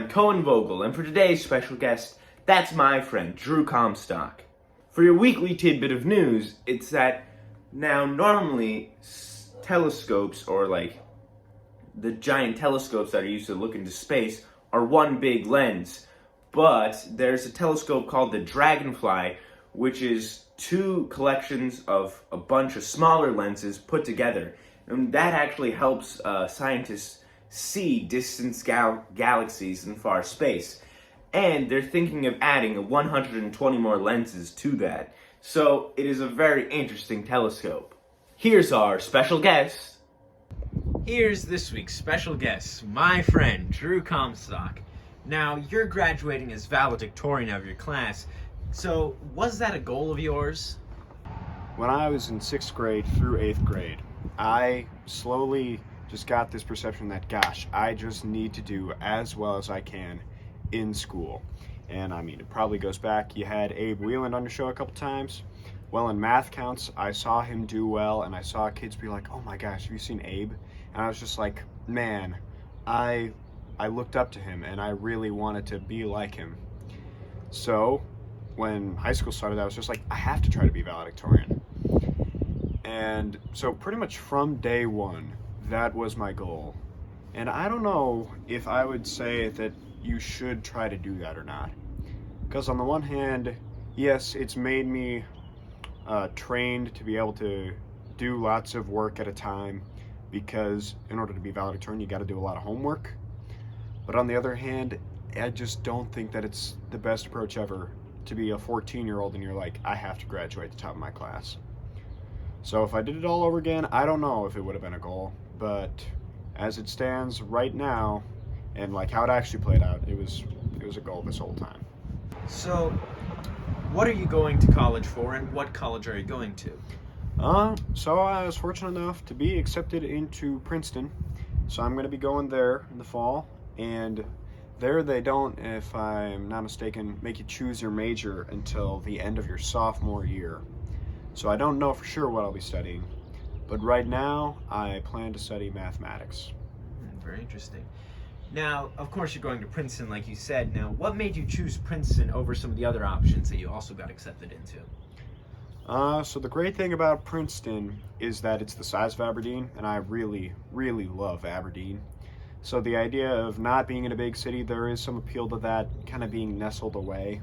Cohen Vogel, and for today's special guest, that's my friend, Drew Comstock. For your weekly tidbit of news, it's that now normally telescopes, or like the giant telescopes that are used to look into space, are one big lens. But there's a telescope called the Dragonfly, which is two collections of a bunch of smaller lenses put together. And that actually helps scientists see distant galaxies in far space. And they're thinking of adding 120 more lenses to that. So it is a very interesting telescope. Here's our special guest. Here's this week's special guest, my friend, Drew Comstock. Now, you're graduating as valedictorian of your class, so was that a goal of yours? When I was in 6th grade through 8th grade, I slowly just got this perception that, gosh, I just need to do as well as I can in school. And I mean, it probably goes back, you had Abe Wheeland on your show a couple times. Well, in math counts, I saw him do well, and I saw kids be like, oh my gosh, have you seen Abe? And I was just like, man, I looked up to him, and I really wanted to be like him. So when high school started, I was just like, I have to try to be valedictorian. And so pretty much from day one, that was my goal. And I don't know if I would say that you should try to do that or not. Because on the one hand, yes, it's made me trained to be able to do lots of work at a time, because in order to be valedictorian, you got to do a lot of homework. But on the other hand, I just don't think that it's the best approach ever to be a 14-year-old and you're like, I have to graduate at the top of my class. So if I did it all over again, I don't know if it would have been a goal, but as it stands right now, and like how it actually played out, it was a goal this whole time. So, what are you going to college for, and what college are you going to? So I was fortunate enough to be accepted into Princeton, so I'm going to be going there in the fall, and there they don't, if I'm not mistaken, make you choose your major until the end of your sophomore year. So I don't know for sure what I'll be studying, but right now I plan to study mathematics. Very interesting. Now, of course, you're going to Princeton, like you said. Now, what made you choose Princeton over some of the other options that you also got accepted into? So the great thing about Princeton is that it's the size of Aberdeen, and I really, really love Aberdeen. So the idea of not being in a big city, there is some appeal to that, kind of being nestled away,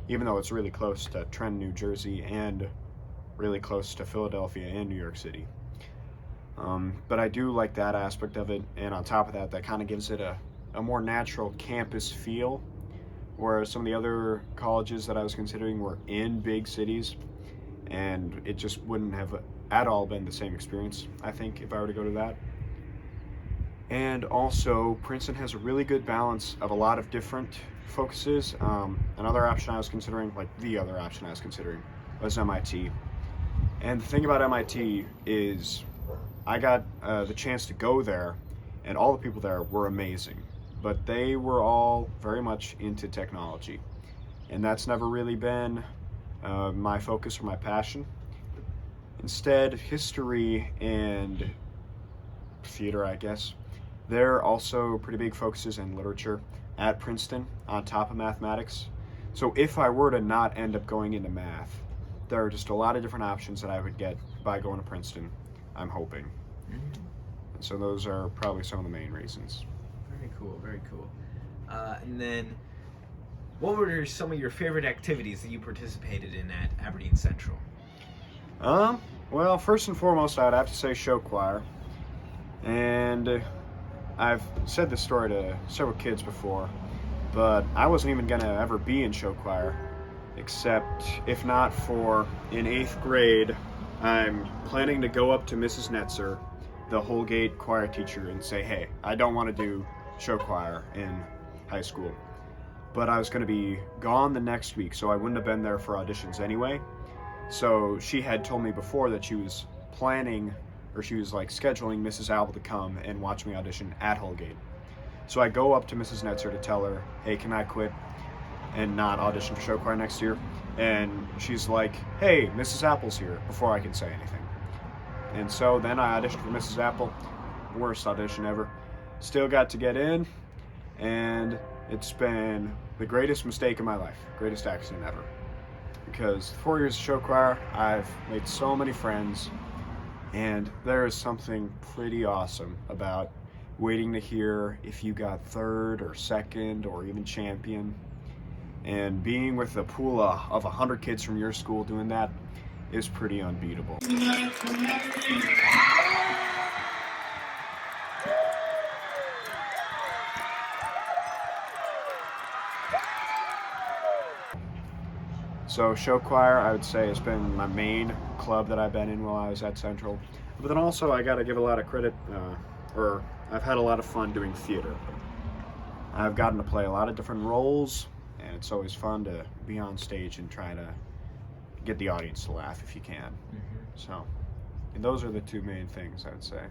even though it's really close to Trenton, New Jersey, and really close to Philadelphia and New York City. But I do like that aspect of it, and on top of that, that kind of gives it a more natural campus feel, whereas some of the other colleges that I was considering were in big cities, and it just wouldn't have at all been the same experience, I think, if I were to go to that. And also, Princeton has a really good balance of a lot of different focuses. Another option I was considering, like the other option I was considering, was MIT. And the thing about MIT is I got the chance to go there, and all the people there were amazing, but they were all very much into technology, and that's never really been my focus or my passion. Instead, history and theater, I guess, they're also pretty big focuses in literature at Princeton on top of mathematics. So if I were to not end up going into math, there are just a lot of different options that I would get by going to Princeton, I'm hoping. And so those are probably some of the main reasons. Very cool, very cool. And then, what were some of your favorite activities that you participated in at Aberdeen Central? Well, first and foremost, I'd have to say show choir. And I've said this story to several kids before, but I wasn't even going to ever be in show choir, except if not for in 8th grade, I'm planning to go up to Mrs. Netzer, the Holgate choir teacher, and say, hey, I don't want to do show choir in high school. But I was going to be gone the next week, so I wouldn't have been there for auditions anyway. So she had told me before that she was planning, or she was like scheduling Mrs. Apple to come and watch me audition at Holgate. So I go up to Mrs. Netzer to tell her, hey, can I quit and not audition for show choir next year? And she's like, hey, Mrs. Apple's here, before I can say anything. And so then I auditioned for Mrs. Apple. Worst audition ever. Still got to get in, and It's been the greatest mistake of my life, greatest accident ever. Because 4 years of show choir, I've made so many friends, and there is something pretty awesome about waiting to hear if you got third or second or even champion. And being with a pool of 100 kids from your school doing that is pretty unbeatable. So show choir, I would say, has been my main club that I've been in while I was at Central. But then also I gotta give a lot of credit, or I've had a lot of fun doing theater. I've gotten to play a lot of different roles, and it's always fun to be on stage and try to get the audience to laugh if you can. So, and those are the two main things I would say.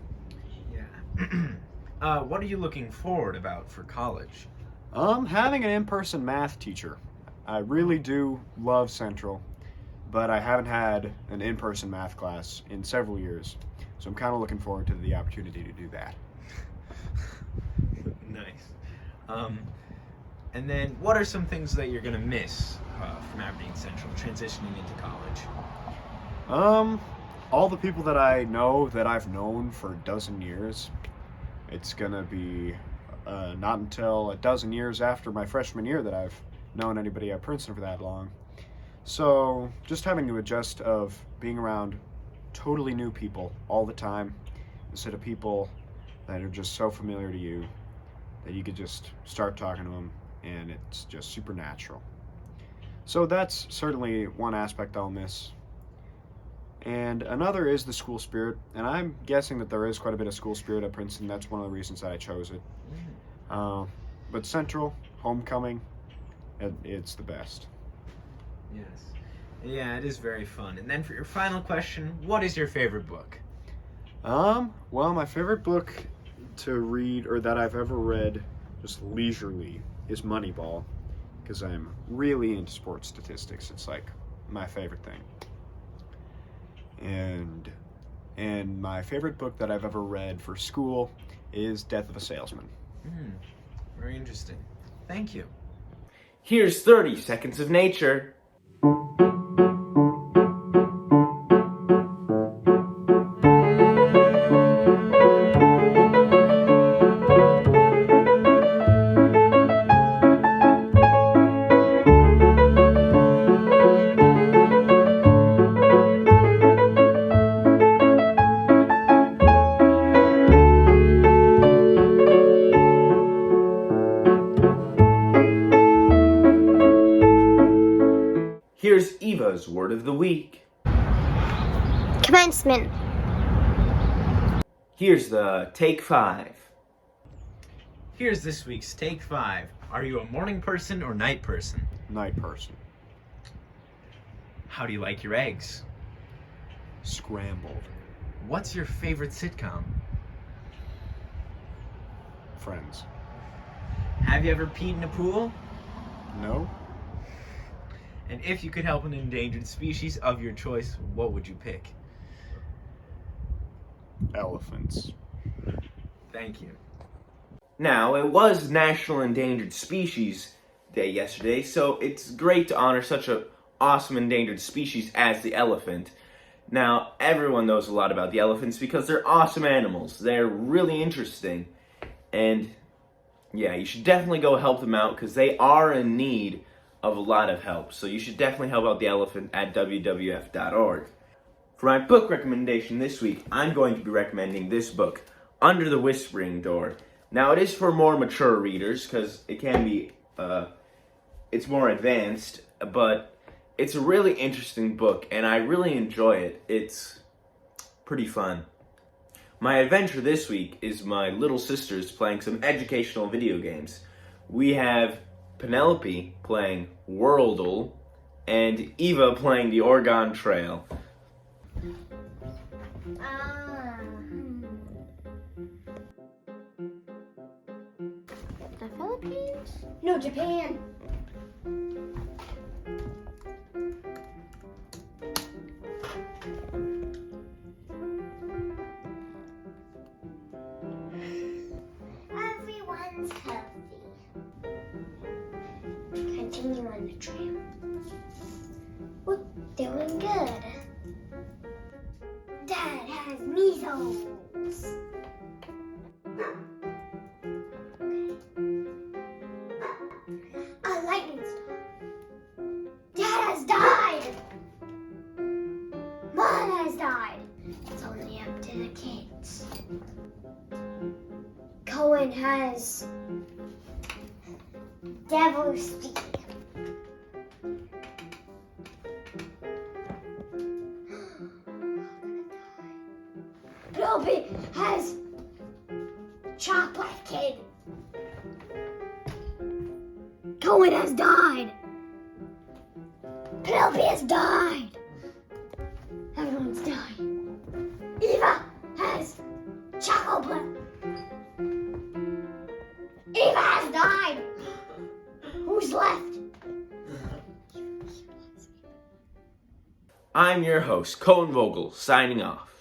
Yeah. What are you looking forward about for college? Having an in-person math teacher. I really do love Central, but I haven't had an in-person math class in several years, so I'm kind of looking forward to the opportunity to do that. Nice. And then what are some things that you're going to miss from Aberdeen Central transitioning into college? All the people that I know that I've known for a dozen years. It's going to be not until a dozen years after my freshman year that I've known anybody at Princeton for that long. So just having to adjust of being around totally new people all the time instead of people that are just so familiar to you that you could just start talking to them and it's just supernatural. So that's certainly one aspect I'll miss. And another is the school spirit, and I'm guessing that there is quite a bit of school spirit at Princeton. That's one of the reasons that I chose it. But Central, homecoming, it's the best. Yes. Yeah, it is very fun. And then for your final question, what is your favorite book? Well, my favorite book to read, or that I've ever read just leisurely, is Moneyball, because I'm really into sports statistics. It's like my favorite thing. And my favorite book that I've ever read for school is Death of a Salesman. Very interesting. Thank you. Here's 30 Seconds of Nature. Here's Eva's word of the week. Commencement. Here's the Take 5. Here's this week's Take 5. Are you a morning person or night person? Night person. How do you like your eggs? Scrambled. What's your favorite sitcom? Friends. Have you ever peed in a pool? No? And if you could help an endangered species of your choice, what would you pick? Elephants. Thank you. Now, it was National Endangered Species Day yesterday, so it's great to honor such an awesome endangered species as the elephant. Now, everyone knows a lot about the elephants because they're awesome animals. They're really interesting. And yeah, you should definitely go help them out because they are in need of a lot of help. So you should definitely help out the elephant at WWF.org. For my book recommendation this week, I'm going to be recommending this book, Under the Whispering Door. Now, it is for more mature readers because it can be, it's more advanced, but it's a really interesting book and I really enjoy it. It's pretty fun. My adventure this week is my little sisters playing some educational video games. We have Penelope playing Worldle and Eva playing the Oregon Trail. The Philippines? No, Japan. Everyone's healthy. good. Dad has measles. A lightning storm. Dad has died. Mom has died. It's only up to the kids. Cohen has devil speak. Bilby has chocolate kid. Cohen has died. Penelope has died. Everyone's dying. Eva has chocolate. Eva has died. Who's left? I'm your host, Cohen Vogel, signing off.